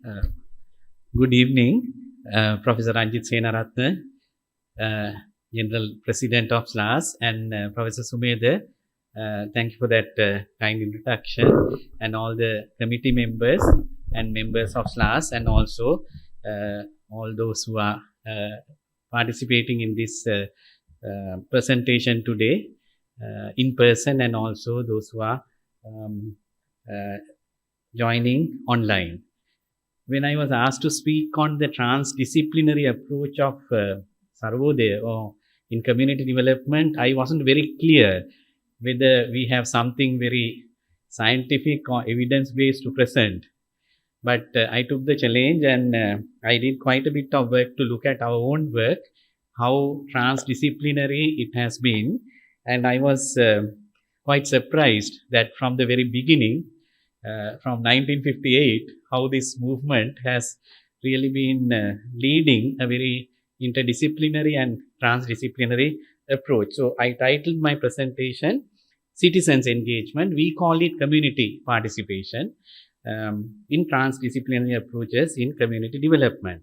Uh, Good evening, Professor Ariyaratne, uh, General President of SLAAS, and Professor Sumedha. Thank you for that kind introduction, and all the committee members and members of SLAAS, and also all those who are participating in this presentation today in person, and also those who are um, uh, joining online. When I was asked to speak on the transdisciplinary approach of Sarvodaya or in community development, I wasn't very clear whether we have something very scientific or evidence based to present. But I took the challenge and I did quite a bit of work to look at our own work, how transdisciplinary it has been. And I was quite surprised that from the very beginning, from 1958, how this movement has really been leading a very interdisciplinary and transdisciplinary approach. So I titled my presentation Citizens Engagement. We call it community participation in transdisciplinary approaches in community development.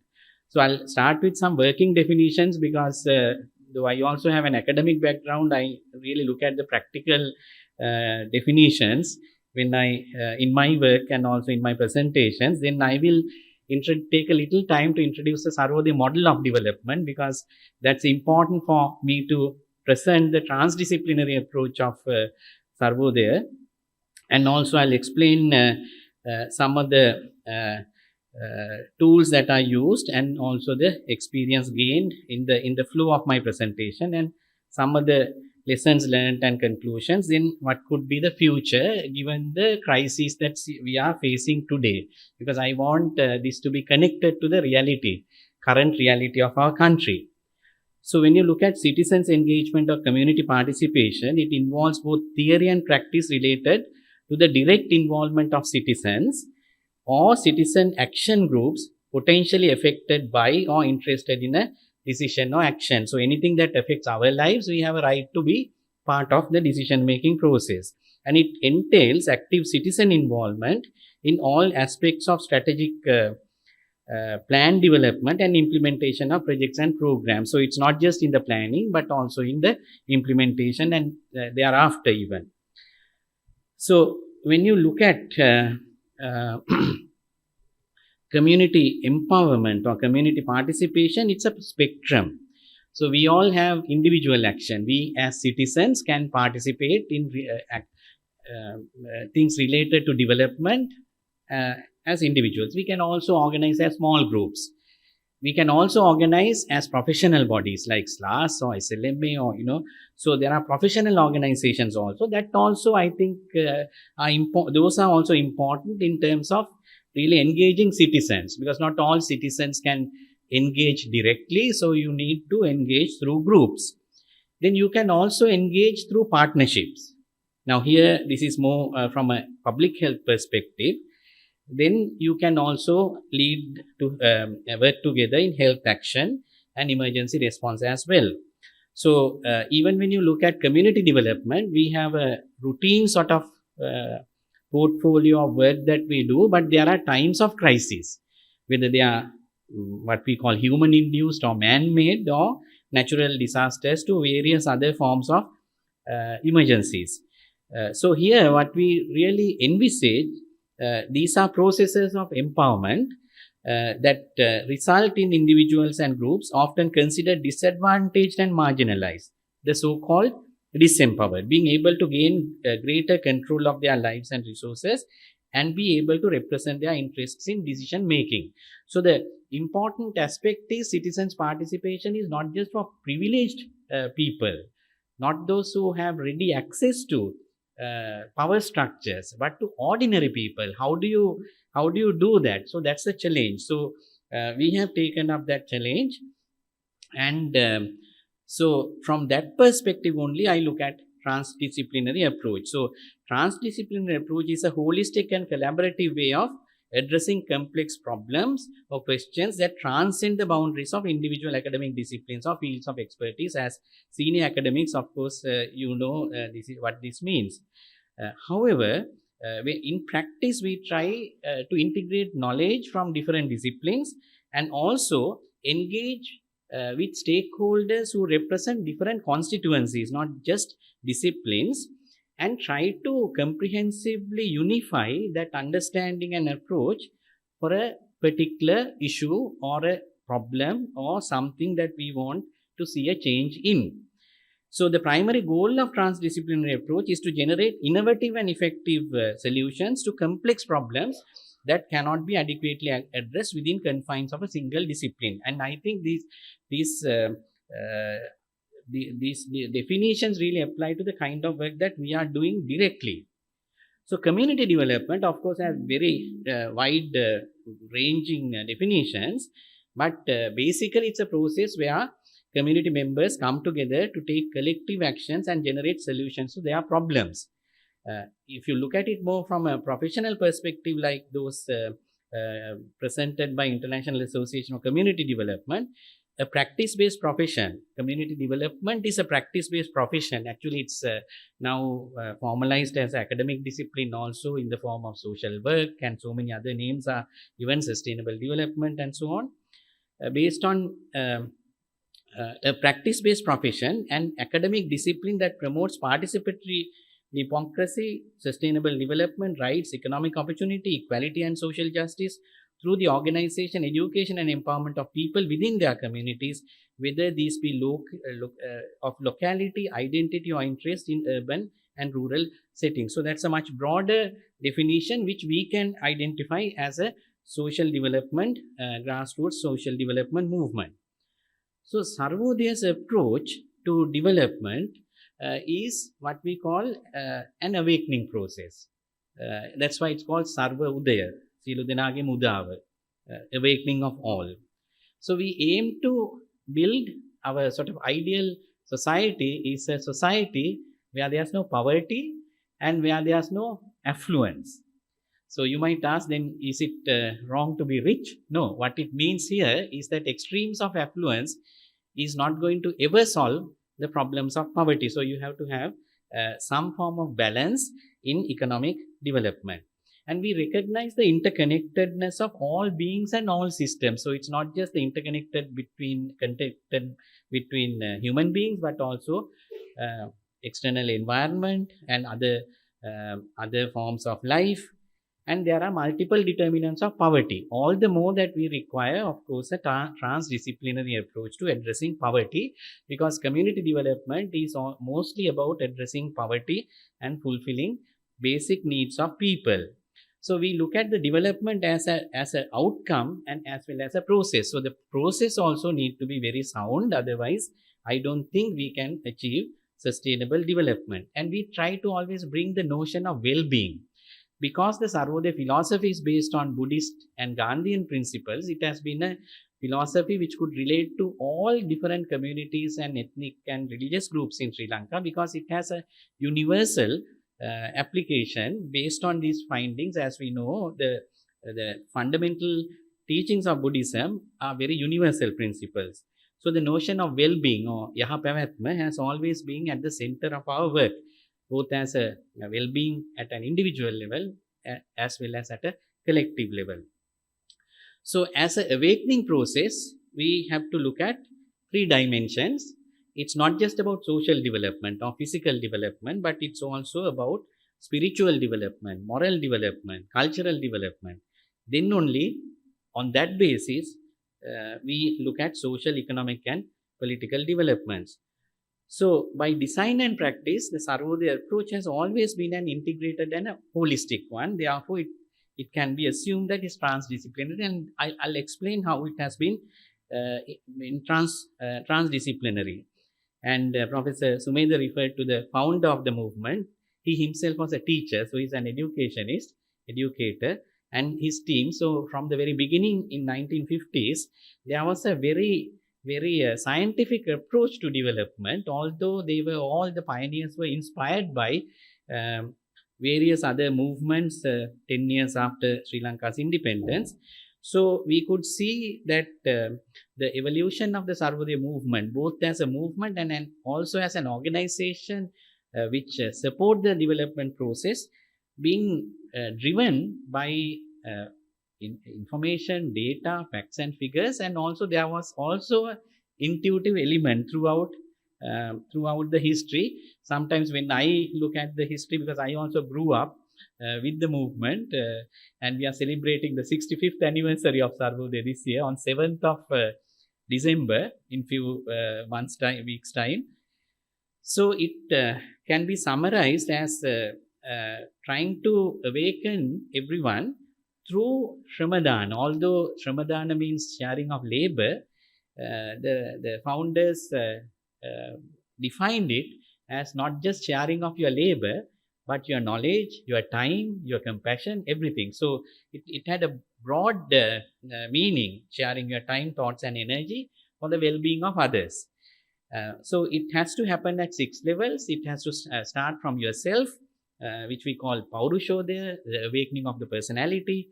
So I'll start with some working definitions because though I also have an academic background, I really look at the practical definitions when I in my work and also in my presentations. Then I will take a little time to introduce the Sarvodaya model of development because that's important for me to present the transdisciplinary approach of Sarvodaya, and also I'll explain some of the tools that are used and also the experience gained in the flow of my presentation, and some of the lessons learned and conclusions in what could be the future given the crisis that we are facing today, because I want this to be connected to the current reality of our country. So when you look at citizens engagement or community participation, it involves both theory and practice related to the direct involvement of citizens or citizen action groups potentially affected by or interested in a decision or action. So anything that affects our lives, we have a right to be part of the decision making process. And it entails active citizen involvement in all aspects of strategic plan development and implementation of projects and programs. So it's not just in the planning, but also in the implementation and thereafter even. So when you look at community empowerment or community participation, it's a spectrum. So we all have individual action. We as citizens can participate in things related to development as individuals. We can also organize as small groups. We can also organize as professional bodies like SLAAS or SLMA or. So there are professional organizations also that also I think those are also important in terms of really engaging citizens, because not all citizens can engage directly, so you need to engage through groups. Then you can also engage through partnerships. Now here this is more from a public health perspective. Then you can also lead to work together in health action and emergency response as well. So even when you look at community development, we have a routine sort of portfolio of work that we do, but there are times of crisis, whether they are what we call human induced or man made or natural disasters to various other forms of emergencies. So here what we really envisage, these are processes of empowerment that result in individuals and groups often considered disadvantaged and marginalized, the so-called disempowered, being able to gain greater control of their lives and resources and be able to represent their interests in decision making. So the important aspect is citizens participation is not just for privileged people, not those who have ready access to power structures, but to ordinary people. How do you do that? So that's the challenge. So we have taken up that challenge, and so from that perspective only I look at transdisciplinary approach. So transdisciplinary approach is a holistic and collaborative way of addressing complex problems or questions that transcend the boundaries of individual academic disciplines or fields of expertise. As senior academics, of course, this is what this means. However, in practice, we try to integrate knowledge from different disciplines and also engage with stakeholders who represent different constituencies, not just disciplines, and try to comprehensively unify that understanding and approach for a particular issue or a problem or something that we want to see a change in. So the primary goal of transdisciplinary approach is to generate innovative and effective solutions to complex problems that cannot be adequately addressed within confines of a single discipline. And I think these definitions really apply to the kind of work that we are doing directly. So community development, of course, has very wide ranging definitions, but basically it's a process where community members come together to take collective actions and generate solutions to their problems. If you look at it more from a professional perspective, like those presented by International Association of Community Development, a practice-based profession. Community development is a practice-based profession. Actually, it's now formalized as academic discipline also in the form of social work, and so many other names are even sustainable development and so on. Based on a practice-based profession and academic discipline that promotes participatory democracy, sustainable development, rights, economic opportunity, equality, and social justice through the organization, education, and empowerment of people within their communities, whether these be of locality, identity, or interest in urban and rural settings. So that's a much broader definition which we can identify as a social development, grassroots social development movement. So Sarvoday's approach to development is what we call an awakening process. That's why it's called Sarva Udaya, Siludenage Mudava, awakening of all. So we aim to build our sort of ideal society is a society where there's no poverty and where there's no affluence. So you might ask, then is it wrong to be rich? No, what it means here is that extremes of affluence is not going to ever solve the problems of poverty. So you have to have some form of balance in economic development. And we recognize the interconnectedness of all beings and all systems. So it's not just the connected between human beings, but also external environment and other forms of life. And there are multiple determinants of poverty. All the more that we require, of course, a transdisciplinary approach to addressing poverty, because community development is mostly about addressing poverty and fulfilling basic needs of people. So we look at the development as an outcome and as well as a process. So the process also need to be very sound. Otherwise, I don't think we can achieve sustainable development. And we try to always bring the notion of well-being. Because the Sarvodaya philosophy is based on Buddhist and Gandhian principles, it has been a philosophy which could relate to all different communities and ethnic and religious groups in Sri Lanka, because it has a universal application based on these findings. As we know, the fundamental teachings of Buddhism are very universal principles. So the notion of well-being or Yahapavatma has always been at the center of our work, both as a well-being at an individual level as well as at a collective level. So as an awakening process, we have to look at 3 dimensions. It's not just about social development or physical development, but it's also about spiritual development, moral development, cultural development. Then only on that basis, we look at social, economic, and political developments. So by design and practice, the Sarvodaya approach has always been an integrated and a holistic one. Therefore, it can be assumed that it's transdisciplinary, and I'll explain how it has been transdisciplinary. And Professor Sumedha referred to the founder of the movement. He himself was a teacher, so he's an educator, and his team. So from the very beginning in 1950s, there was a very scientific approach to development, although the pioneers were inspired by various other movements 10 years after Sri Lanka's independence. So we could see that the evolution of the Sarvodaya movement, both as a movement and also as an organization which support the development process, being driven by uh, information, data, facts and figures, and also there was also a intuitive element throughout the history. Sometimes when I look at the history, because I also grew up with the movement, and we are celebrating the 65th anniversary of Sarvodaya this year on 7th of December in few weeks time. So it can be summarized as trying to awaken everyone through Shramadana. Although Shramadana means sharing of labor, the founders defined it as not just sharing of your labor, but your knowledge, your time, your compassion, everything. So it had a broad meaning, sharing your time, thoughts, and energy for the well being of others. So it has to happen at 6 levels. It has to start from yourself, which we call Paurushodaya, the awakening of the personality.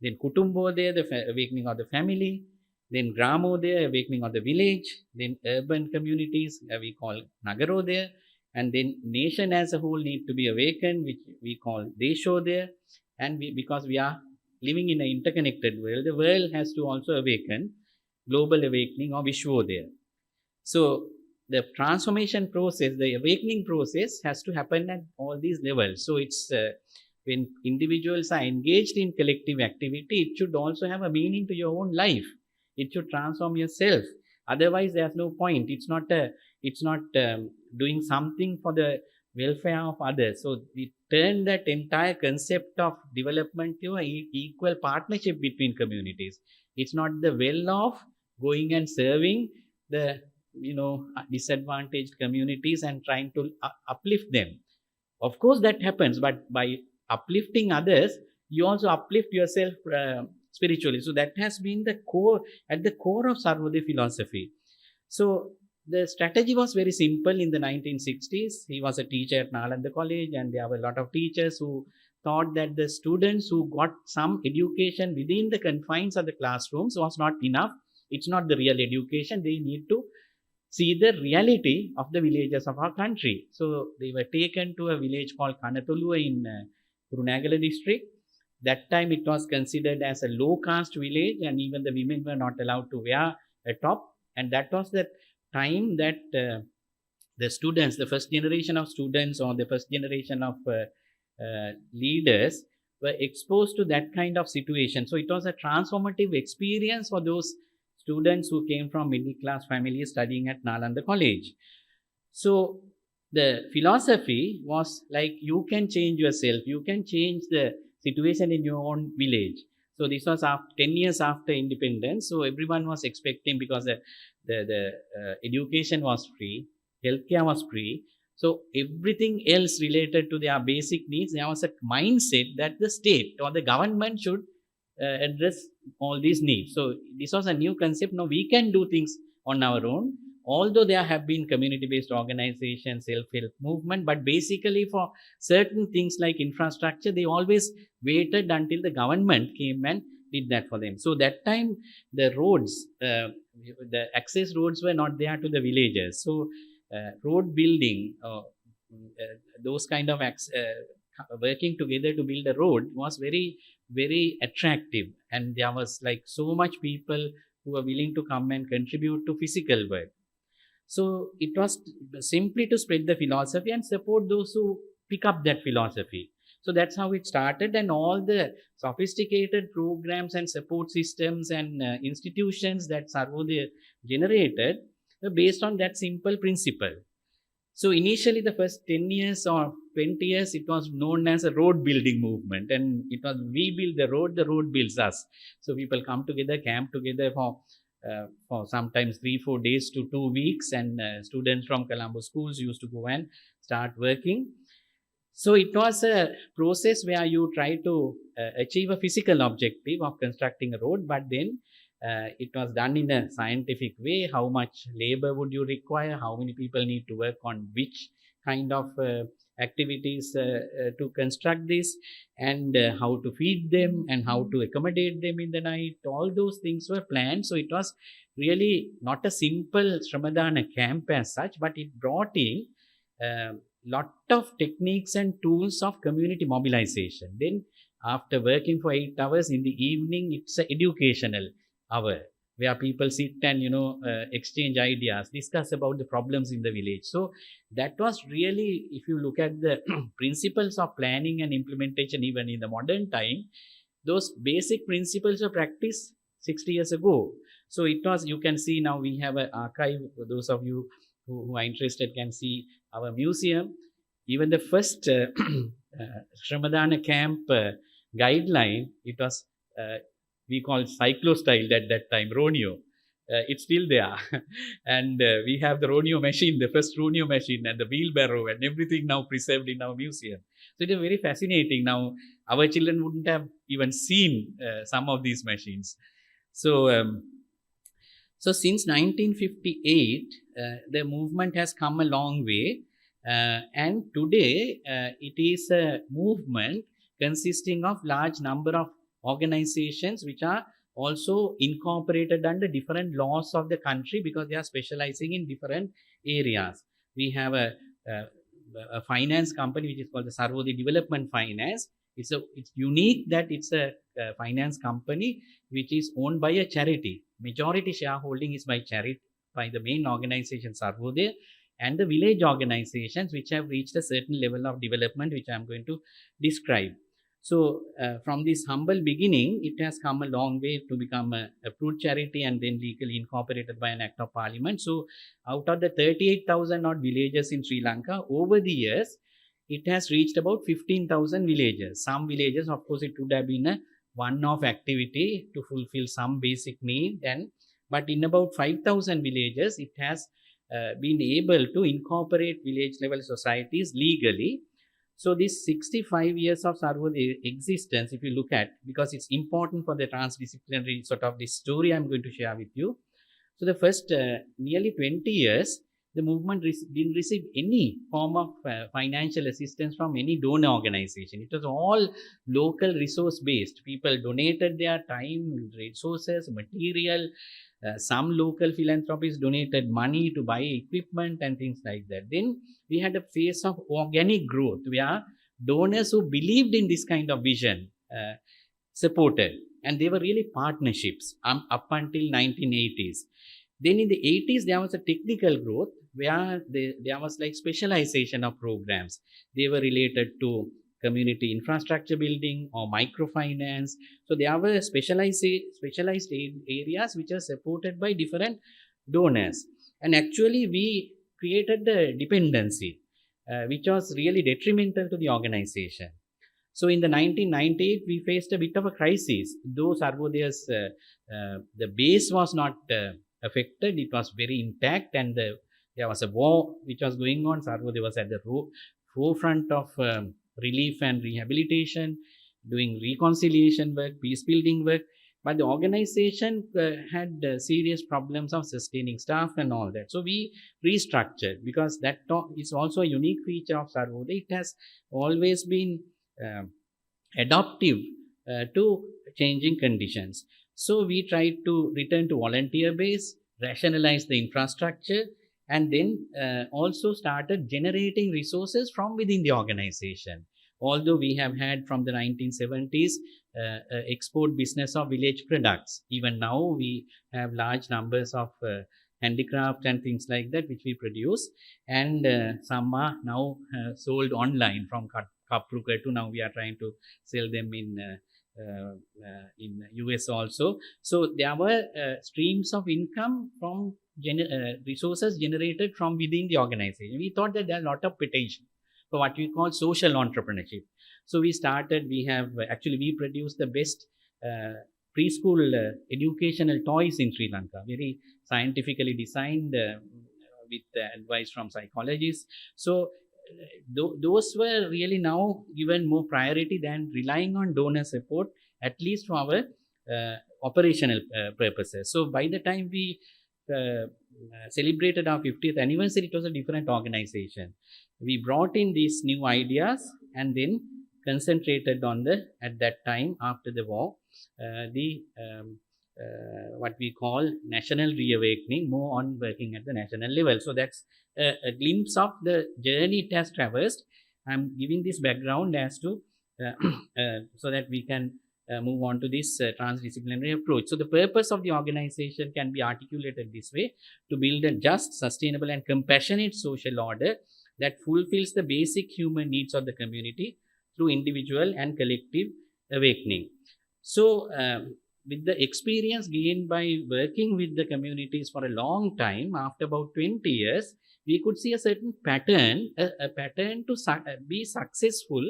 Then Kutumbodaya, the awakening of the family. Then Gramodaya, awakening of the village. Then urban communities, we call Nagarodaya. And then nation as a whole need to be awakened, which we call Deshodaya. And because we are living in an interconnected world, the world has to also awaken, global awakening or Vishwodaya. So the transformation process, the awakening process has to happen at all these levels. So it's when individuals are engaged in collective activity, it should also have a meaning to your own life. It should transform yourself. Otherwise, there's no point. It's not doing something for the welfare of others. So we turn that entire concept of development to an equal partnership between communities. It's not the well-off going and serving the disadvantaged communities and trying to uplift them. Of course that happens, but by uplifting others, you also uplift yourself spiritually. So that has been the core, at the core of Sarvodaya philosophy. So the strategy was very simple. In the 1960s, he was a teacher at Nalanda College, and there were a lot of teachers who thought that the students who got some education within the confines of the classrooms was not enough. It's not the real education. They need to see the reality of the villages of our country. So they were taken to a village called Kanatulua in Kurunegala district. That time it was considered as a low caste village, and even the women were not allowed to wear a top. And that was the time that the students, the first generation of students or the first generation of leaders were exposed to that kind of situation. So it was a transformative experience for those students who came from middle class families studying at Nalanda College. So the philosophy was like, you can change yourself, you can change the situation in your own village. So this was 10 years after independence. So everyone was expecting, because the education was free, healthcare was free. So everything else related to their basic needs, there was a mindset that the state or the government should address all these needs. So this was a new concept. Now we can do things on our own. Although there have been community-based organizations, self-help movement, but basically for certain things like infrastructure, they always waited until the government came and did that for them. So that time, the roads, the access roads were not there to the villages. So road building, those kind of working together to build a road was very, very attractive. And there was like so much people who were willing to come and contribute to physical work. So it was simply to spread the philosophy and support those who pick up that philosophy. So that's how it started, and all the sophisticated programs and support systems and institutions that Sarvodaya generated were based on that simple principle. So initially, the first 10 years or 20 years, it was known as a road building movement. And it was, we build the road builds us. So people come together, camp together for sometimes 3-4 days to 2 weeks. And students from Colombo schools used to go and start working. So it was a process where you try to achieve a physical objective of constructing a road, but then it was done in a scientific way. How much labor would you require? How many people need to work on which kind of activities to construct this, and how to feed them and how to accommodate them in the night. All those things were planned. So it was really not a simple Shramadana camp as such, but it brought in lot of techniques and tools of community mobilization. Then after working for 8 hours in the evening, it's an educational hour where people sit and exchange ideas, discuss about the problems in the village. So that was really, if you look at the principles of planning and implementation, even in the modern time, those basic principles of practice 60 years ago. So it was, you can see now we have an archive. Those of you who are interested can see our museum. Even the first Shramadana camp guideline, it was we called cyclo-style at that time, Ronio. It's still there. And we have the Ronio machine, the first Ronio machine, and the wheelbarrow and everything now preserved in our museum. So it is very fascinating. Now, our children wouldn't have even seen some of these machines. So, so since 1958, the movement has come a long way. And today, it is a movement consisting of large number of organizations which are also incorporated under different laws of the country, because they are specializing in different areas. We have a finance company which is called the Sarvodaya Development Finance. It's unique that it's a finance company which is owned by a charity. Majority shareholding is by charity, by the main organization Sarvodaya, and the village organizations which have reached a certain level of development, which I'm going to describe. So from this humble beginning, it has come a long way to become a approved charity and then legally incorporated by an act of parliament. So out of the 38,000 odd villages in Sri Lanka, over the years, it has reached about 15,000 villages. Some villages, of course, it would have been a one-off activity to fulfill some basic need, but in about 5,000 villages, it has been able to incorporate village level societies legally. So this 65 years of Sarvodaya existence, if you look at, because it's important for the transdisciplinary sort of this story I'm going to share with you. So the first nearly 20 years, the movement didn't receive any form of financial assistance from any donor organization. It was all local resource based. People donated their time, resources, material. Some local philanthropists donated money to buy equipment and things like that. Then we had a phase of organic growth where donors who believed in this kind of vision supported, and they were really partnerships up until 1980s. Then in the 80s, there was a technical growth where there was like specialization of programs. They were related to community infrastructure building or microfinance. So there were specialized areas which are supported by different donors. And actually, we created the dependency, which was really detrimental to the organization. So in the 1998, we faced a bit of a crisis. Though Sarvodaya's the base was not affected, it was very intact, and there was a war which was going on. Sarvodaya was at the forefront of relief and rehabilitation, doing reconciliation work, peace building work. But the organization had serious problems of sustaining staff and all that. So we restructured, because that is also a unique feature of Sarvodaya. It has always been adaptive to changing conditions. So we tried to return to volunteer base, rationalize the infrastructure, and then also started generating resources from within the organization. Although we have had from the 1970s export business of village products, even now we have large numbers of handicraft and things like that which we produce, and some are now sold online from Kapruka to now we are trying to sell them in US also. So there were streams of income from resources generated from within the organization. We thought that there are a lot of potential for what we call social entrepreneurship. So we produced the best preschool educational toys in Sri Lanka, very scientifically designed with advice from psychologists. So those were really now given more priority than relying on donor support, at least for our operational purposes. So by the time we celebrated our 50th anniversary, it was a different organization. We brought in these new ideas and then concentrated on at that time after the war, the what we call national reawakening, more on working at the national level. So that's a glimpse of the journey it has traversed. I'm giving this background as to so that we can move on to this transdisciplinary approach. So the purpose of the organization can be articulated this way: to build a just, sustainable, and compassionate social order that fulfills the basic human needs of the community through individual and collective awakening. So, with the experience gained by working with the communities for a long time, after about 20 years, we could see a certain pattern, a pattern to be successful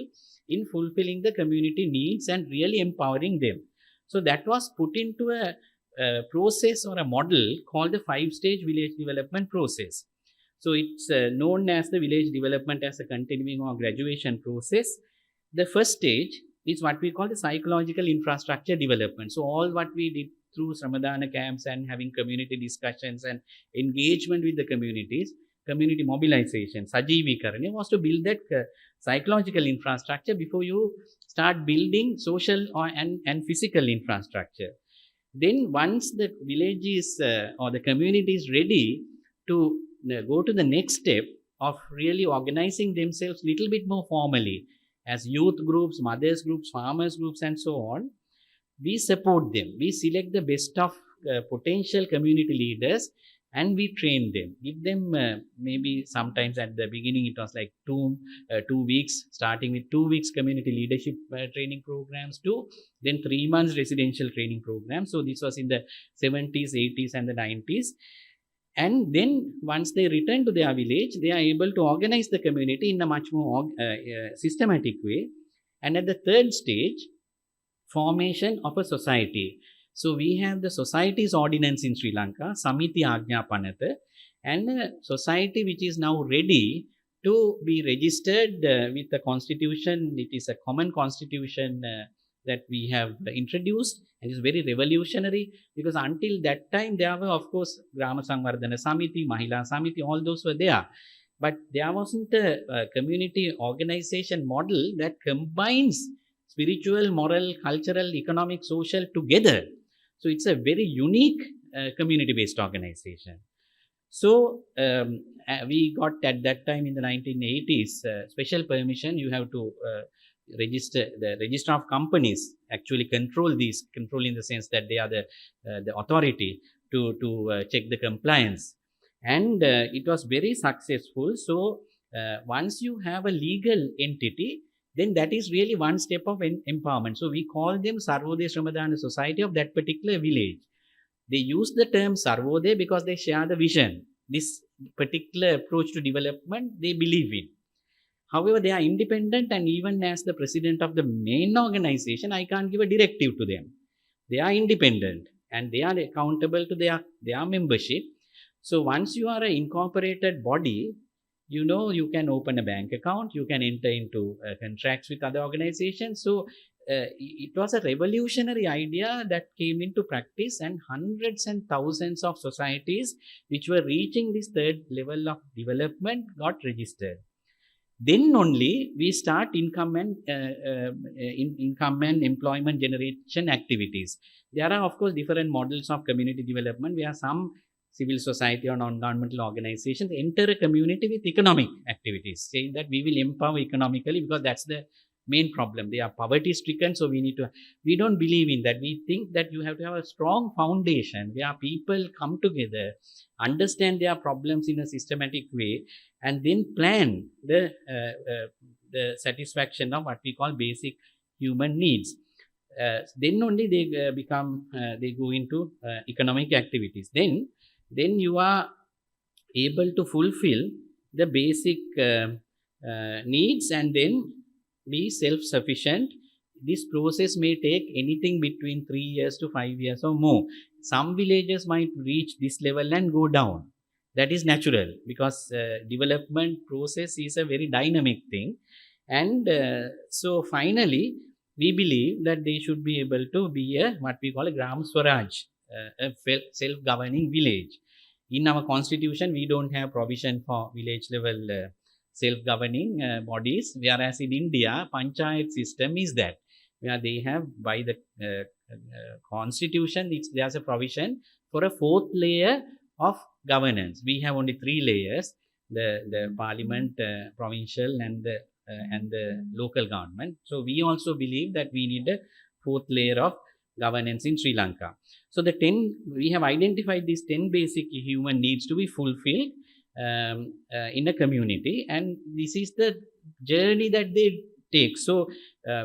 in fulfilling the community needs and really empowering them. So that was put into a process or a model called the 5-stage village development process. So it's known as the village development as a continuing or graduation process. The first stage is what we call the psychological infrastructure development. So all what we did through Ramadana camps and having community discussions and engagement with the communities, community mobilization, Sajeevikarana, was to build that psychological infrastructure before you start building social and physical infrastructure. Then once the village is or the community is ready to go to the next step of really organizing themselves a little bit more formally, as youth groups, mothers groups, farmers groups, and so on, we support them. We select the best of potential community leaders and we train them. Give them maybe sometimes at the beginning it was like 2 weeks, starting with 2 weeks community leadership training programs to then 3 months residential training programs. So this was in the 70s, 80s, and the 90s. And then once they return to their village, they are able to organize the community in a much more systematic way. And at the third stage, formation of a society. So we have the society's ordinance in Sri Lanka, Samiti Ajna Panata, and a society which is now ready to be registered with the constitution. It is a common constitution that we have introduced, and is very revolutionary, because until that time there were, of course, Grama Samvardhana Samiti, Mahila Samiti, all those were there, but there wasn't a community organization model that combines spiritual, moral, cultural, economic, social together. So it's a very unique community based organization. So we got at that time in the 1980s special permission. You have to register, the register of companies actually control in the sense that they are the authority to check the compliance, and it was very successful. So once you have a legal entity, then that is really one step of empowerment. So we call them Sarvodaya Shramadana Society of that particular village. They use the term Sarvodaya because they share the vision, this particular approach to development they believe in. However, they are independent, and even as the president of the main organization, I can't give a directive to them. They are independent and they are accountable to their membership. So once you are an incorporated body, you can open a bank account, you can enter into contracts with other organizations. So it was a revolutionary idea that came into practice, and hundreds and thousands of societies which were reaching this third level of development got registered. Then only we start income and employment generation activities. There are, of course, different models of community development, where some civil society or non-governmental organizations enter a community with economic activities, saying that we will empower economically, because that's the main problem. They are poverty stricken, so we don't believe in that. We think that you have to have a strong foundation where people come together, understand their problems in a systematic way, and then plan the satisfaction of what we call basic human needs. Then only they go into economic activities. Then you are able to fulfill the basic needs and then be self-sufficient. This process may take anything between 3 years to 5 years or more. Some villages might reach this level and go down. That is natural, because development process is a very dynamic thing. And so finally, we believe that they should be able to be what we call a Gram Swaraj, a self-governing village. In our constitution, we don't have provision for village level self-governing bodies, whereas in India, panchayat system is that, where they have by the constitution, there's a provision for a fourth layer of governance. We have only three layers: the parliament, provincial, and the local government. So we also believe that we need a fourth layer of governance in Sri Lanka. So we have identified these 10 basic human needs to be fulfilled in a community, and this is the journey that they take. So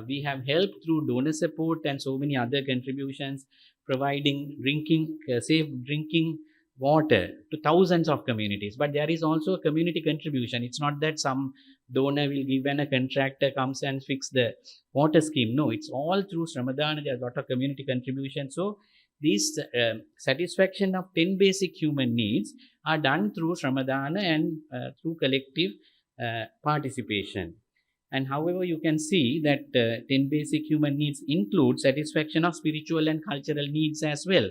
we have helped through donor support and so many other contributions, providing safe drinking water to thousands of communities. But there is also a community contribution. It's not that some donor will give and a contractor comes and fix the water scheme. No, it's all through Shramadana. There's a lot of community contribution. So these satisfaction of 10 basic human needs are done through Shramadana and through collective participation. And however, you can see that 10 basic human needs include satisfaction of spiritual and cultural needs as well.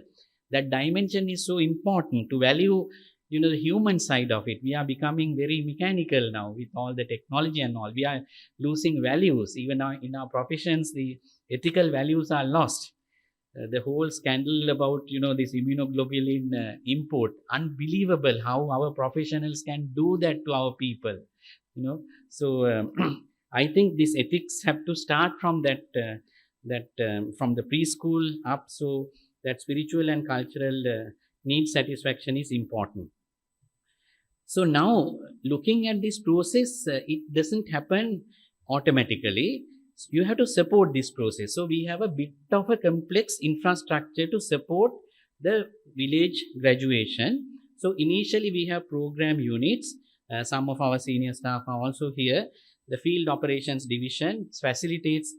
That dimension is so important to value, the human side of it. We are becoming very mechanical now with all the technology and all. We are losing values. Even in our professions, the ethical values are lost. The whole scandal about, this immunoglobulin import, unbelievable how our professionals can do that to our people, So I think these ethics have to start from from the preschool up, so that spiritual and cultural need satisfaction is important. So now, looking at this process, it doesn't happen automatically. You have to support this process. So we have a bit of a complex infrastructure to support the village graduation. So initially we have program units. Some of our senior staff are also here. The field operations division facilitates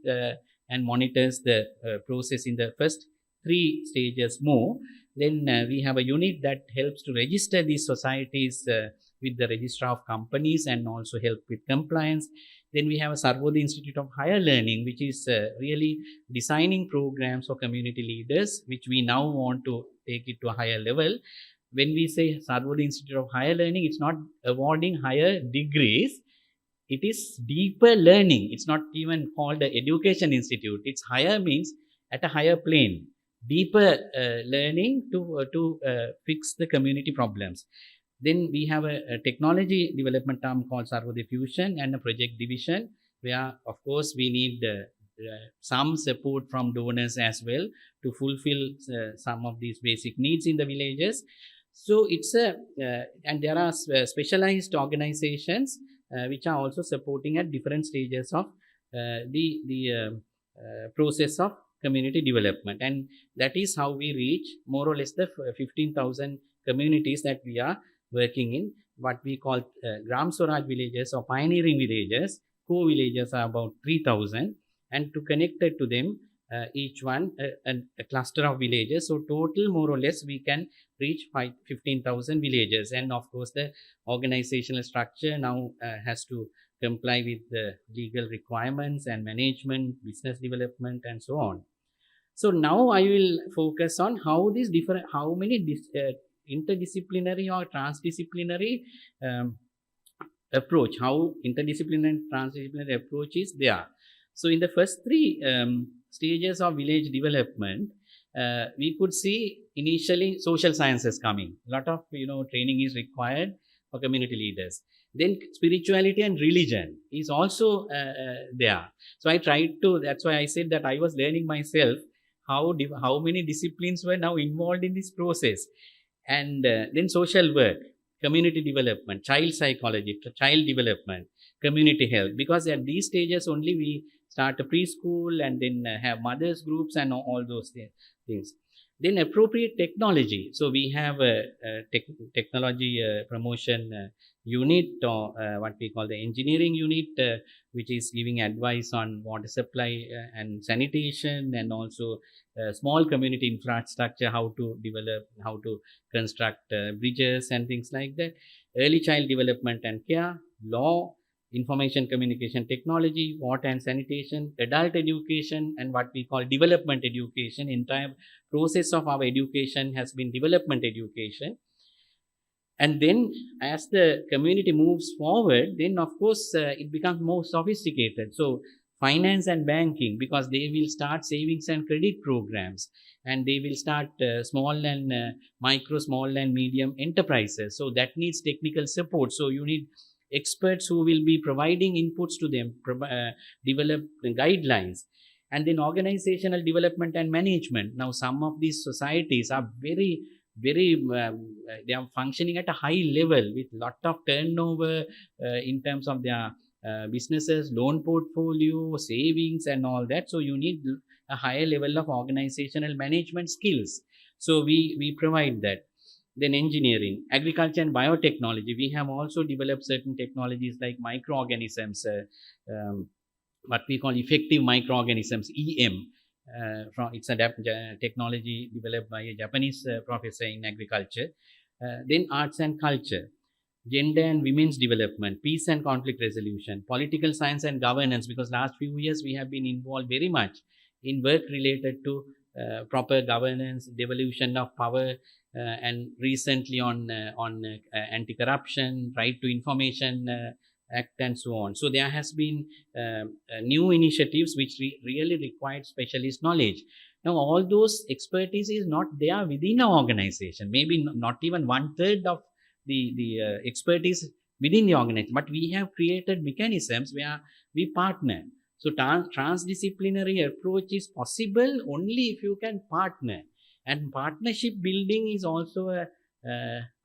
and monitors the process in the first 3 stages more. Then we have a unit that helps to register these societies with the registrar of companies and also help with compliance. Then we have a Sarvodaya Institute of Higher Learning, which is really designing programs for community leaders, which we now want to take it to a higher level. When we say Sarvodaya Institute of Higher Learning, it's not awarding higher degrees. It is deeper learning. It's not even called the education institute. It's higher means at a higher plane, deeper learning to fix the community problems. Then we have a technology development arm called Sarvodaya Fusion and a project division, where of course we need some support from donors as well to fulfill some of these basic needs in the villages. So it's and there are specialized organizations which are also supporting at different stages of the process of community development, and that is how we reach more or less the 15,000 communities that we are working in, what we call Gram Swaraj villages or pioneering villages. Co-villages are about 3,000, and to connect it to them, each one a cluster of villages. So total more or less we can reach 15,000 villages, and of course the organizational structure now has to comply with the legal requirements and management, business development, and so on. So now I will focus on how many interdisciplinary or transdisciplinary approach, how interdisciplinary and transdisciplinary approach is there. So in the first 3 stages of village development, we could see initially social sciences coming. A lot of training is required for community leaders. Then spirituality and religion is also there. So I tried to. That's why I said that I was learning myself how many disciplines were now involved in this process. And then social work, community development, child psychology, child development, community health, because at these stages only we start a preschool and then have mothers groups and all those things. Then appropriate technology. So we have a technology promotion unit, or what we call the engineering unit, which is giving advice on water supply and sanitation, and also small community infrastructure, how to develop, how to construct bridges and things like that. Early child development and care, law, information communication technology, water and sanitation, adult education, and what we call development education. Entire process of our education has been development education. And then as the community moves forward, then of course it becomes more sophisticated. So finance and banking, because they will start savings and credit programs, and they will start small and micro, small and medium enterprises. So that needs technical support. So you need experts who will be providing inputs to them, develop guidelines. And then organizational development and management. Now some of these societies are very they are functioning at a high level with lot of turnover in terms of their businesses, loan portfolio, savings and all that. So you need a higher level of organizational management skills. So we provide that. Then engineering, agriculture and biotechnology. We have also developed certain technologies like microorganisms, what we call effective microorganisms, EM. It's a technology developed by a Japanese professor in agriculture. Then arts and culture, gender and women's development, peace and conflict resolution, political science and governance, because last few years we have been involved very much in work related to proper governance, devolution of power, and recently on anti-corruption, right to information act and so on. So there has been new initiatives which really required specialist knowledge. Now all those expertise is not there within our organization, maybe not even 1/3 of the expertise within the organization, but we have created mechanisms where we partner. So transdisciplinary approach is possible only if you can partner, and partnership building is also a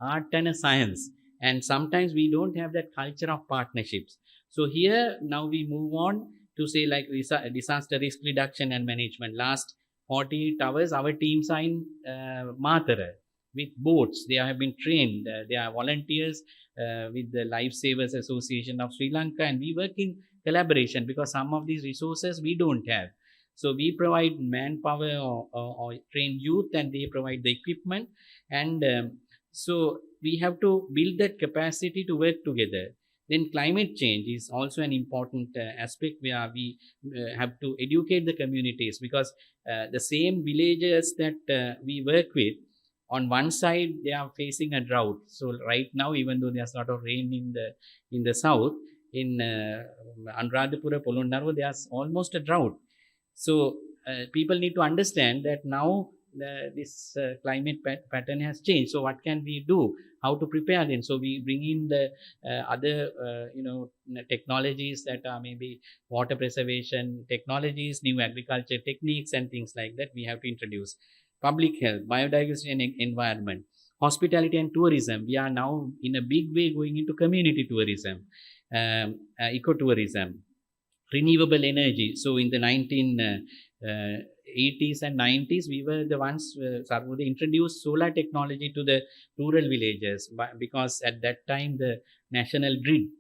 art and a science, and sometimes we don't have that culture of partnerships. So here now we move on to say like disaster risk reduction and management. Last 48 hours our teams are in Matara with boats. They have been trained. They are volunteers with the Lifesavers Association of Sri Lanka, and we work in collaboration because some of these resources we don't have. So we provide manpower or train youth, and they provide the equipment. And so we have to build that capacity to work together. Then climate change is also an important aspect where we have to educate the communities, because the same villages that we work with, on one side they are facing a drought. So right now, even though there's a lot of rain in the south, in Anuradhapura, Polonnaruwa, there's almost a drought. So people need to understand that now this climate pattern has changed. So what can we do? How to prepare them? So we bring in the other technologies that are maybe water preservation technologies, new agriculture techniques and things like that we have to introduce. Public health, biodiversity and environment, hospitality and tourism. We are now in a big way going into community tourism, ecotourism, renewable energy. So in the 1980s and 90s, we were the ones who introduced solar technology to the rural villages, because at that time the national grid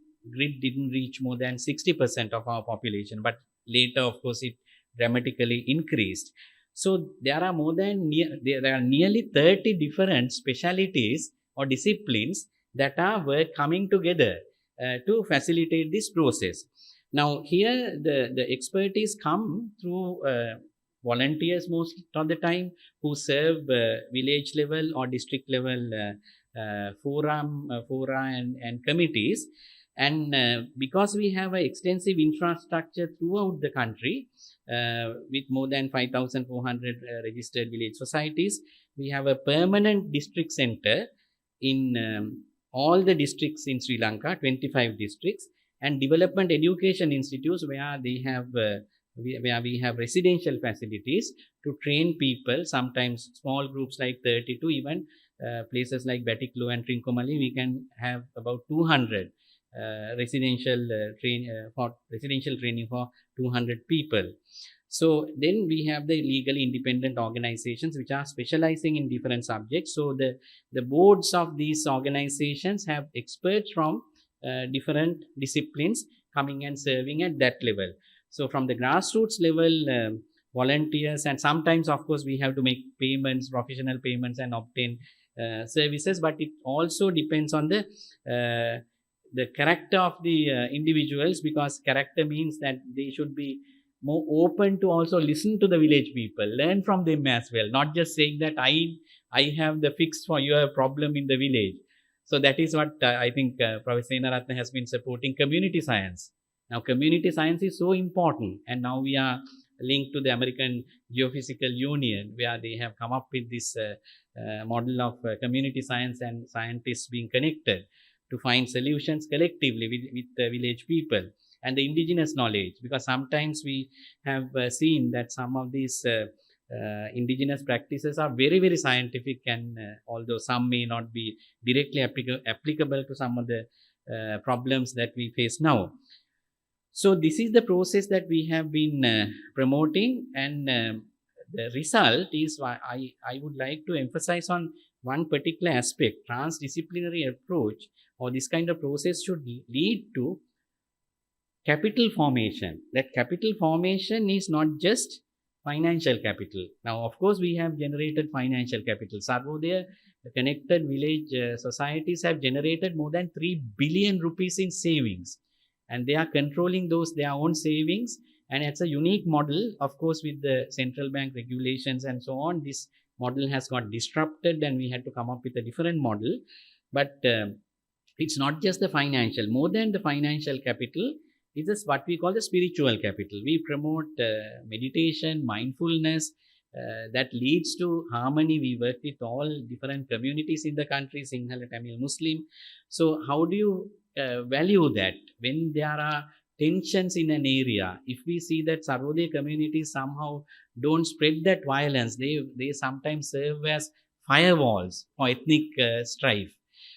didn't reach more than 60% of our population, but later of course it dramatically increased. So there are nearly 30 different specialities or disciplines that are coming together to facilitate this process. Now here the expertise come through volunteers most of the time, who serve village level or district level fora and committees. And because we have an extensive infrastructure throughout the country, with more than 5,400 registered village societies, we have a permanent district center in all the districts in Sri Lanka, 25 districts, and development education institutes where they have where we have residential facilities to train people, sometimes small groups like 30 to even places like Batiklo and Trincomalee, we can have about 200 residential training for 200 people. So then we have the legally independent organizations which are specializing in different subjects. So the boards of these organizations have experts from different disciplines coming and serving at that level. So from the grassroots level, volunteers, and sometimes of course we have to make payments, professional payments, and obtain services, but it also depends on the character of the individuals, because character means that they should be more open to also listen to the village people, learn from them as well, not just saying that I have the fix for your problem in the village. So that is what I think Professor Ariyaratne has been supporting, community science. Now, community science is so important, and now we are linked to the American Geophysical Union, where they have come up with this model of community science and scientists being connected to find solutions collectively with the village people and the indigenous knowledge. Because sometimes we have seen that some of these indigenous practices are very, very scientific, and although some may not be directly applicable to some of the problems that we face now. So this is the process that we have been promoting, and the result is why I would like to emphasize on one particular aspect. Transdisciplinary approach or this kind of process should lead to capital formation. That capital formation is not just financial capital. Now, of course, we have generated financial capital. Sarvodaya connected village societies have generated more than 3 billion rupees in savings, and they are controlling those their own savings. And it's a unique model. Of course, with the central bank regulations and so on, this model has got disrupted, and we had to come up with a different model. But it's not just the financial. More than the financial capital, it is what we call the spiritual capital. We promote meditation, mindfulness, that leads to harmony. We work with all different communities in the country, Sinhala, Tamil, Muslim. So how do you value that when there are tensions in an area? If we see that Sarvodaya communities somehow don't spread that violence, they sometimes serve as firewalls for ethnic strife.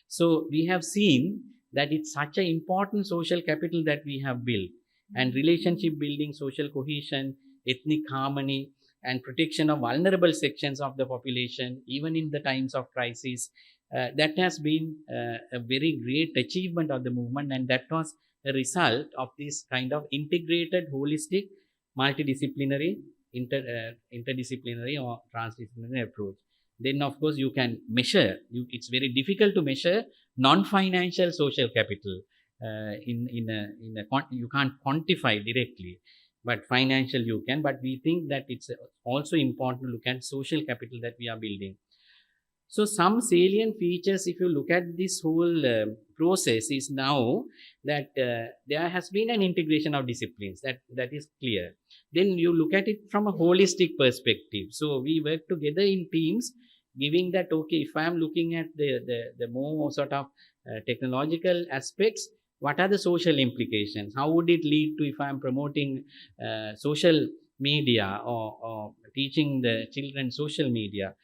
So we have seen that it's such an important social capital that we have built, and relationship building, social cohesion, ethnic harmony, and protection of vulnerable sections of the population, even in the times of crisis. That has been a very great achievement of the movement, and that was a result of this kind of integrated, holistic, multidisciplinary, interdisciplinary or transdisciplinary approach. Then, of course, you can measure. It's very difficult to measure non-financial social capital. You can't quantify directly, but financial you can. But we think that it's also important to look at social capital that we are building. So some salient features, if you look at this whole process, is now that there has been an integration of disciplines. That is clear. Then you look at it from a holistic perspective. So we work together in teams, giving that, okay, if I am looking at the more sort of technological aspects, what are the social implications? How would it lead to if I am promoting social media or teaching the children social media?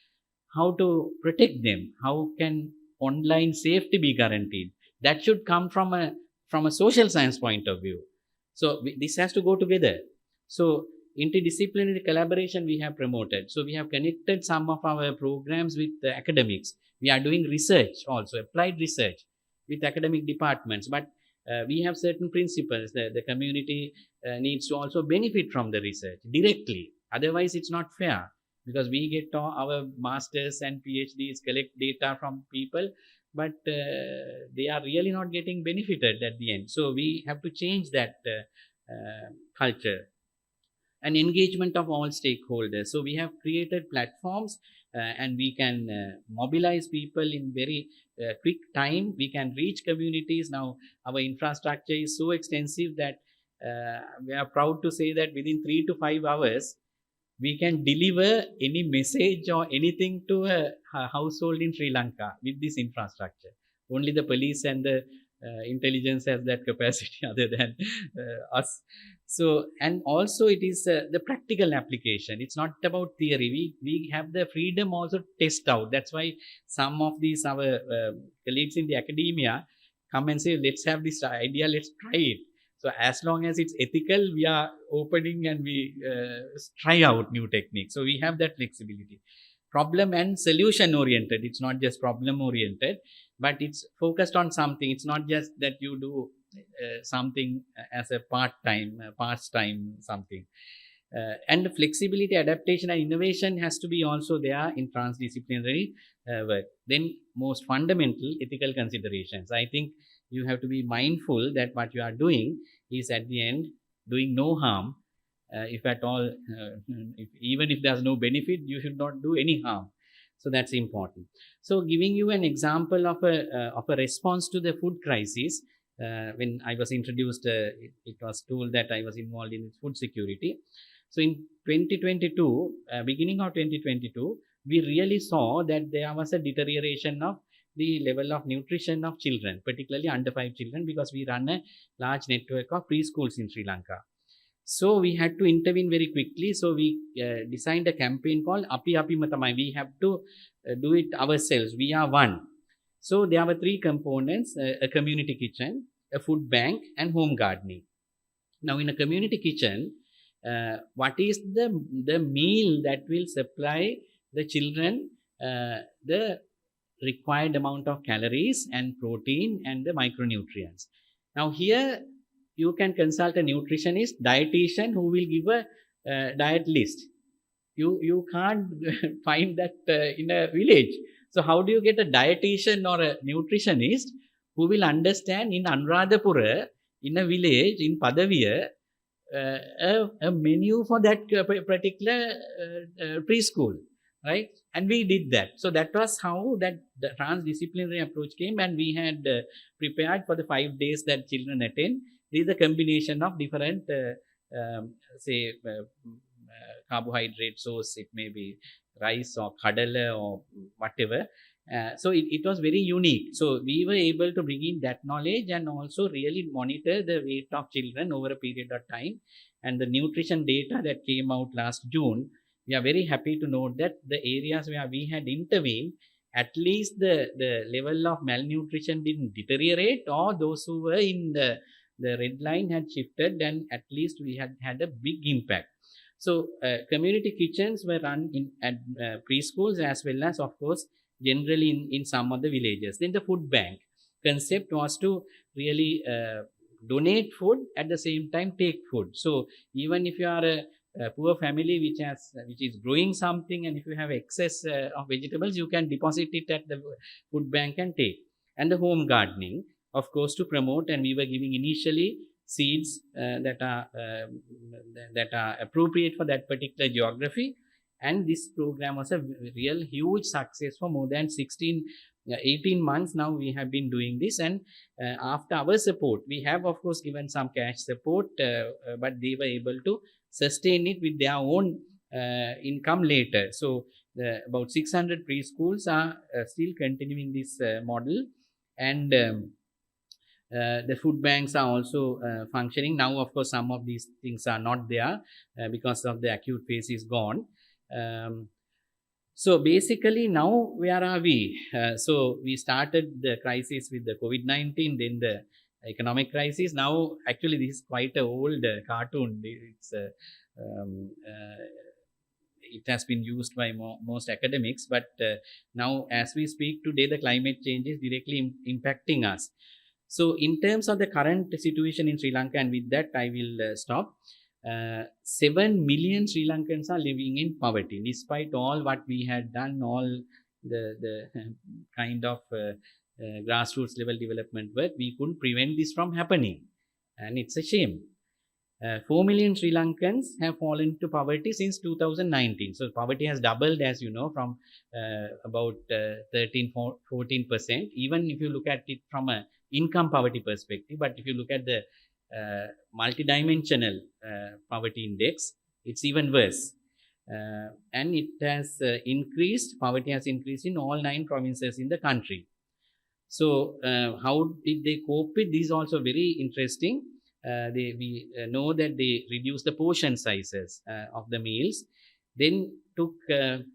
How to protect them? How can online safety be guaranteed? That should come from a social science point of view. So this has to go together. So interdisciplinary collaboration we have promoted. So we have connected some of our programs with the academics. We are doing research also, applied research with academic departments. But we have certain principles. The community needs to also benefit from the research directly. Otherwise, it's not fair, because we get our masters and PhDs collect data from people, but they are really not getting benefited at the end. So we have to change that culture. And engagement of all stakeholders. So we have created platforms and we can mobilize people in very quick time. We can reach communities. Now our infrastructure is so extensive that we are proud to say that within 3 to 5 hours, we can deliver any message or anything to a household in Sri Lanka with this infrastructure. Only the police and the intelligence has that capacity other than us. So, and also it is the practical application. It's not about theory. We have the freedom also to test out. That's why some of these our colleagues in the academia come and say, let's have this idea, let's try it. So as long as it's ethical, we are opening and we try out new techniques. So we have that flexibility. Problem and solution oriented. It's not just problem oriented, but it's focused on something. It's not just that you do something as a part-time, pastime, something. And the flexibility, adaptation, and innovation has to be also there in transdisciplinary work. Then most fundamental ethical considerations. I think you have to be mindful that what you are doing is at the end doing no harm. If at all, even if there's no benefit, you should not do any harm. So that's important. So giving you an example of a response to the food crisis, when I was introduced, it was told that I was involved in food security. So in 2022, beginning of 2022, we really saw that there was a deterioration of the level of nutrition of children, particularly under 5 children, because we run a large network of preschools in Sri Lanka. So we had to intervene very quickly. So we designed a campaign called Api Api Matamai. We have to do it ourselves. We are one. So there were 3 components: a community kitchen, a food bank, and home gardening. Now, in a community kitchen, what is the meal that will supply the children the required amount of calories and protein and the micronutrients? Now, here you can consult a nutritionist, dietitian who will give a diet list. You can't find that in a village. So how do you get a dietitian or a nutritionist who will understand in Anuradhapura, in a village in Padaviya, a menu for that particular preschool, right? And we did that. So that was how that the transdisciplinary approach came, and we had prepared for the 5 days that children attend. This is a combination of different, say, carbohydrate source. It may be rice or kadala or whatever. So it was very unique. So we were able to bring in that knowledge and also really monitor the weight of children over a period of time. And the nutrition data that came out last June, we are very happy to note that the areas where we had intervened, at least the level of malnutrition didn't deteriorate, or those who were in the red line had shifted, and at least we had a big impact. So community kitchens were run at preschools as well as, of course, generally in some of the villages. Then the food bank concept was to really donate food, at the same time take food. So even if you are a poor family which is growing something, and if you have excess of vegetables, you can deposit it at the food bank and take. And the home gardening, of course, to promote, and we were giving initially seeds that are appropriate for that particular geography. And this program was a real huge success. For more than 18 months now we have been doing this, and after our support, we have of course given some cash support, but they were able to sustain it with their own income later. So about 600 preschools are still continuing this model, and the food banks are also functioning now. Of course, some of these things are not there because of the acute phase is gone. So basically now where are we? So we started the crisis with the COVID-19, then the economic crisis. Now actually this is quite an old cartoon. It's it has been used by most academics, but now as we speak today, the climate change is directly impacting us. So in terms of the current situation in Sri Lanka, and with that I will stop. 7 million Sri Lankans are living in poverty, despite all what we had done, all the kind of grassroots level development work. We couldn't prevent this from happening, and it's a shame. 4 million Sri Lankans have fallen into poverty since 2019. So poverty has doubled, as you know, from about 13-14%. Even if you look at it from a income poverty perspective, but if you look at the multidimensional poverty index, it's even worse. And it has increased, poverty has increased in all 9 provinces in the country. So how did they cope with this? Also very interesting. We know that they reduced the portion sizes of the meals, then took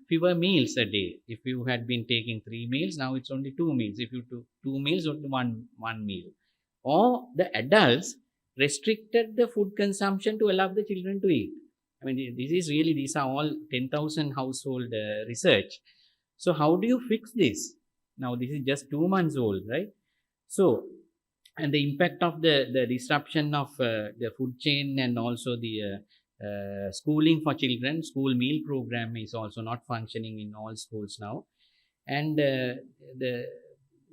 fewer meals a day. If you had been taking 3 meals, now it's only 2 meals. If you took 2 meals, only one meal. Or the adults restricted the food consumption to allow the children to eat. I mean, these are all 10,000 household research. So how do you fix this? Now this is just 2 months old, right? So, and the impact of the disruption of the food chain, and also the schooling for children, school meal program is also not functioning in all schools now. And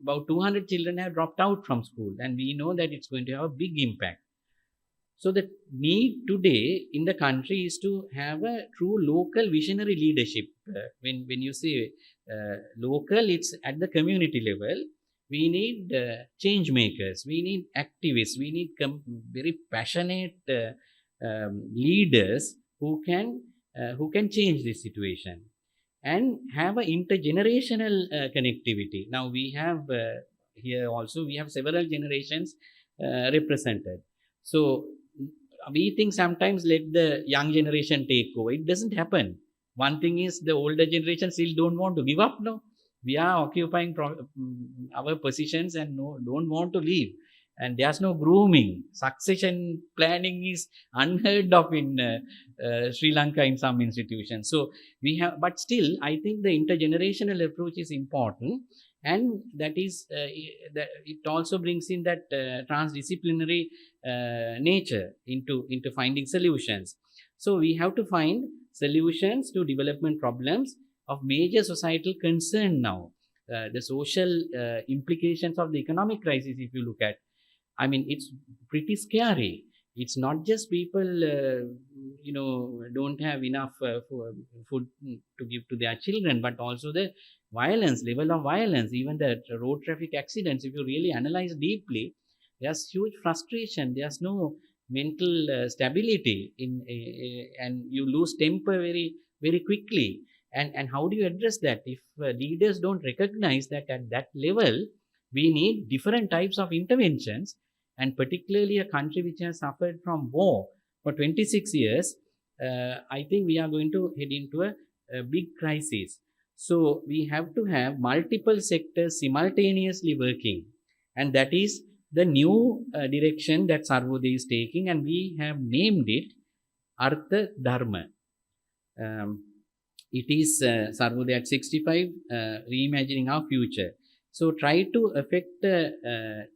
about 200 children have dropped out from school, and we know that it's going to have a big impact. So the need today in the country is to have a true local visionary leadership. When you say local, it's at the community level. We need change makers. We need activists. We need very passionate leaders who can change this situation and have an intergenerational connectivity. Now we have here also we have several generations represented. So we think sometimes let the young generation take over. It doesn't happen. One thing is the older generation still don't want to give up. No, we are occupying our positions and don't want to leave. And there's no grooming. Succession planning is unheard of in Sri Lanka in some institutions. So we have, but still, I think the intergenerational approach is important, and that is that it also brings in that transdisciplinary nature into finding solutions. So we have to find solutions to development problems of major societal concern now. The social implications of the economic crisis, if you look at, I mean, it's pretty scary. It's not just people, don't have enough food to give to their children, but also the violence, level of violence, even the road traffic accidents. If you really analyze deeply, there's huge frustration. There's no mental stability and you lose temper very, very quickly. And how do you address that if leaders don't recognize that at that level we need different types of interventions, and particularly a country which has suffered from war for 26 years, I think we are going to head into a big crisis. So we have to have multiple sectors simultaneously working, and that is the new direction that Sarvodaya is taking, and we have named it Artha Dharma. It is Sarvodaya at 65, reimagining our future. So try to affect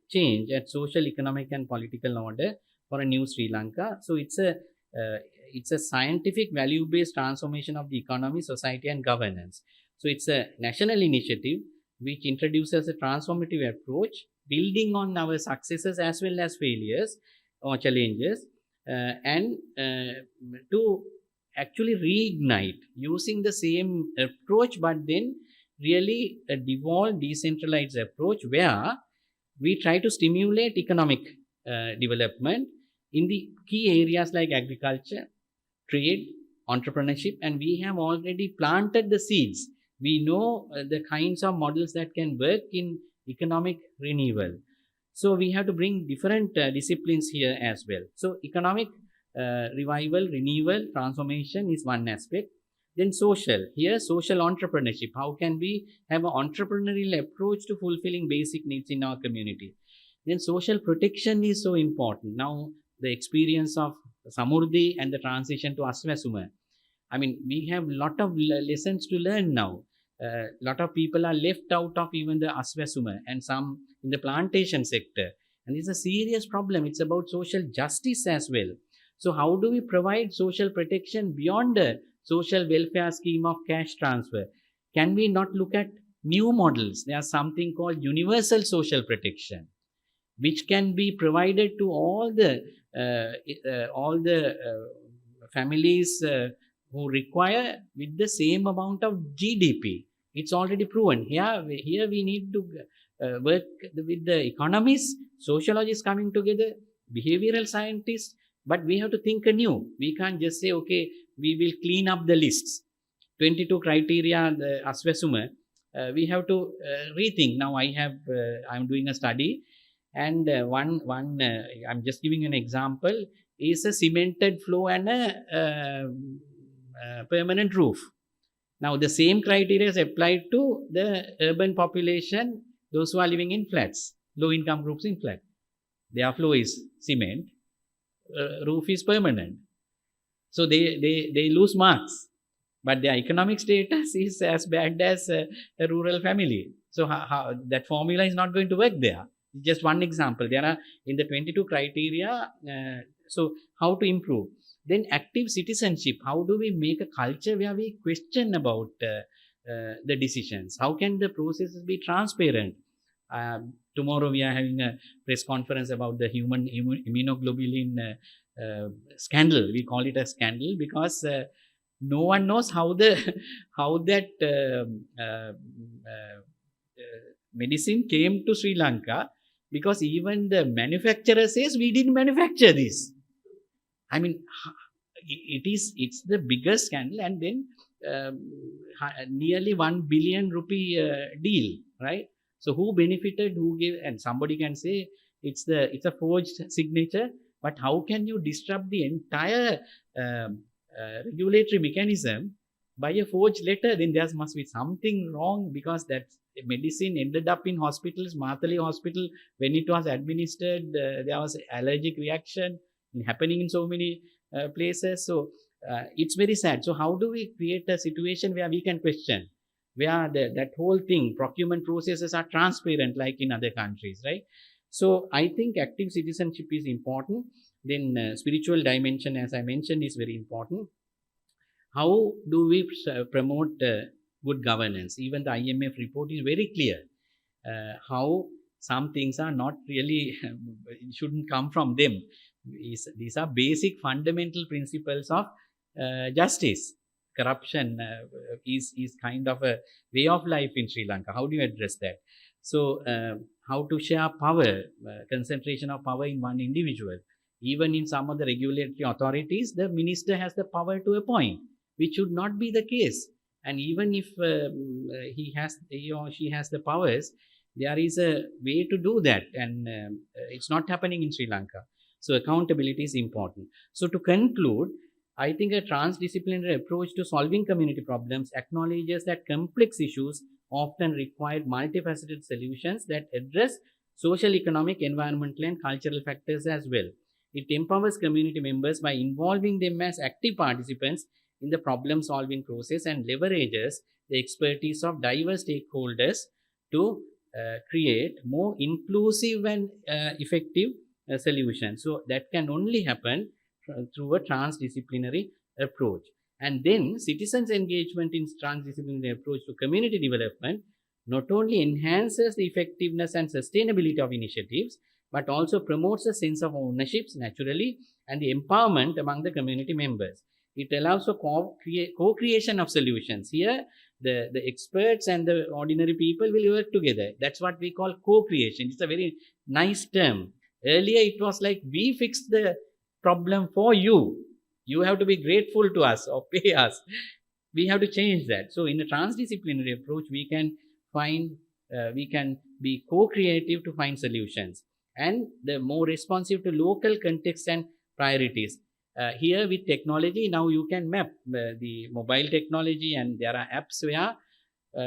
change at social, economic, and political order for a new Sri Lanka. So it's a scientific, value-based transformation of the economy, society, and governance. So it's a national initiative which introduces a transformative approach, building on our successes as well as failures or challenges, and to actually reignite using the same approach, but then really a devolved, decentralized approach where we try to stimulate economic development in the key areas like agriculture, trade, entrepreneurship, and we have already planted the seeds. We know the kinds of models that can work in economic renewal. So we have to bring different disciplines here as well. So economic revival, renewal, transformation is one aspect. Then social, here social entrepreneurship. How can we have an entrepreneurial approach to fulfilling basic needs in our community? Then social protection is so important. Now the experience of Samurdhi and the transition to Aswasuma. I mean, we have a lot of lessons to learn now. A lot of people are left out of even the Aswasuma and some in the plantation sector. And it's a serious problem. It's about social justice as well. So how do we provide social protection beyond the social welfare scheme of cash transfer? Can we not look at new models? There's something called universal social protection, which can be provided to all the families who require with the same amount of GDP. It's already proven. Here we need to work with the economists, sociologists coming together, behavioral scientists, but we have to think anew. We can't just say, okay, we will clean up the lists. 22 criteria, the Aswasuma. We have to rethink. Now I'm doing a study, and I'm just giving an example, is a cemented floor and a permanent roof. Now the same criteria is applied to the urban population, those who are living in flats, low income groups in flat. Their floor is cement, roof is permanent. So they lose marks, but their economic status is as bad as a rural family. So how that formula is not going to work there. Just one example. There are in the 22 criteria. So how to improve? Then active citizenship. How do we make a culture where we question about the decisions? How can the processes be transparent? Tomorrow we are having a press conference about the human immunoglobulin scandal. We call it a scandal because no one knows how that medicine came to Sri Lanka because even the manufacturer says we didn't manufacture this. I mean, it's the biggest scandal, and then nearly 1 billion rupee deal, right? So who benefited? Who gave? And somebody can say it's a forged signature, but how can you disrupt the entire regulatory mechanism by a forged letter? Then there must be something wrong, because that medicine ended up in hospitals. Marthali Hospital, when it was administered, there was allergic reaction happening in so many places. So it's very sad. So how do we create a situation where we can question, where that whole thing, procurement processes are transparent like in other countries, right? So I think active citizenship is important. Then spiritual dimension, as I mentioned, is very important. How do we promote good governance? Even the IMF report is very clear how some things are not really, shouldn't come from them. These are basic fundamental principles of justice. Corruption is kind of a way of life in Sri Lanka. How do you address that? So how to share power, concentration of power in one individual. Even in some of the regulatory authorities, the minister has the power to appoint, which should not be the case. And even if he or she has the powers, there is a way to do that, and it's not happening in Sri Lanka. So accountability is important. So to conclude, I think a transdisciplinary approach to solving community problems acknowledges that complex issues often require multifaceted solutions that address social, economic, environmental, and cultural factors as well. It empowers community members by involving them as active participants in the problem-solving process, and leverages the expertise of diverse stakeholders to create more inclusive and effective solutions. So that can only happen through a transdisciplinary approach. And then citizens' engagement in transdisciplinary approach to community development not only enhances the effectiveness and sustainability of initiatives, but also promotes a sense of ownership naturally and the empowerment among the community members. It allows for co-creation of solutions. Here, the experts and the ordinary people will work together. That's what we call co-creation. It's a very nice term. Earlier, it was like, we fixed the problem for you. You have to be grateful to us or pay us. We have to change that. So in a transdisciplinary approach, we can be co-creative to find solutions, and the more responsive to local context and priorities. Here with technology, now you can map the mobile technology, and there are apps where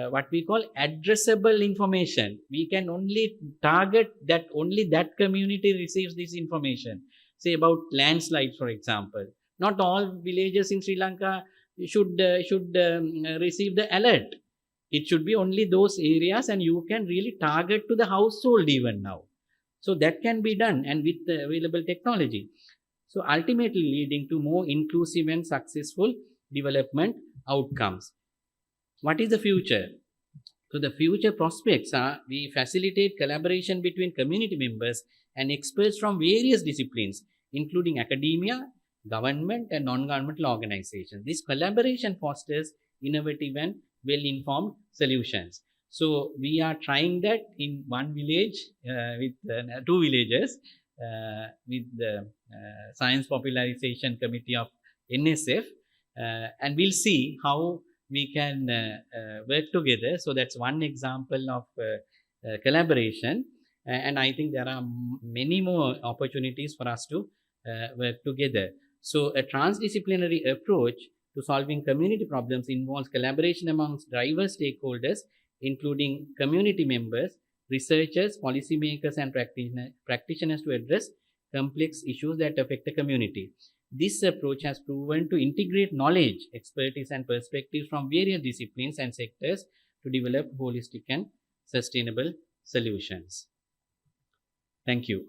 what we call addressable information. We can only target that only that community receives this information. Say about landslides, for example. Not all villages in Sri Lanka should receive the alert. It should be only those areas, and you can really target to the household even now. So that can be done, and with the available technology. So ultimately leading to more inclusive and successful development outcomes. What is the future? So the future prospects are, we facilitate collaboration between community members and experts from various disciplines, including academia, government, and non-governmental organizations. This collaboration fosters innovative and well-informed solutions. So we are trying that in one village with 2 villages with the Science Popularization Committee of NSF, and we'll see how we can work together. So that's one example of collaboration, and I think there are many more opportunities for us to work together. So a transdisciplinary approach to solving community problems involves collaboration amongst diverse stakeholders, including community members, researchers, policymakers, and practitioners to address complex issues that affect the community. This approach has proven to integrate knowledge, expertise, and perspectives from various disciplines and sectors to develop holistic and sustainable solutions. Thank you.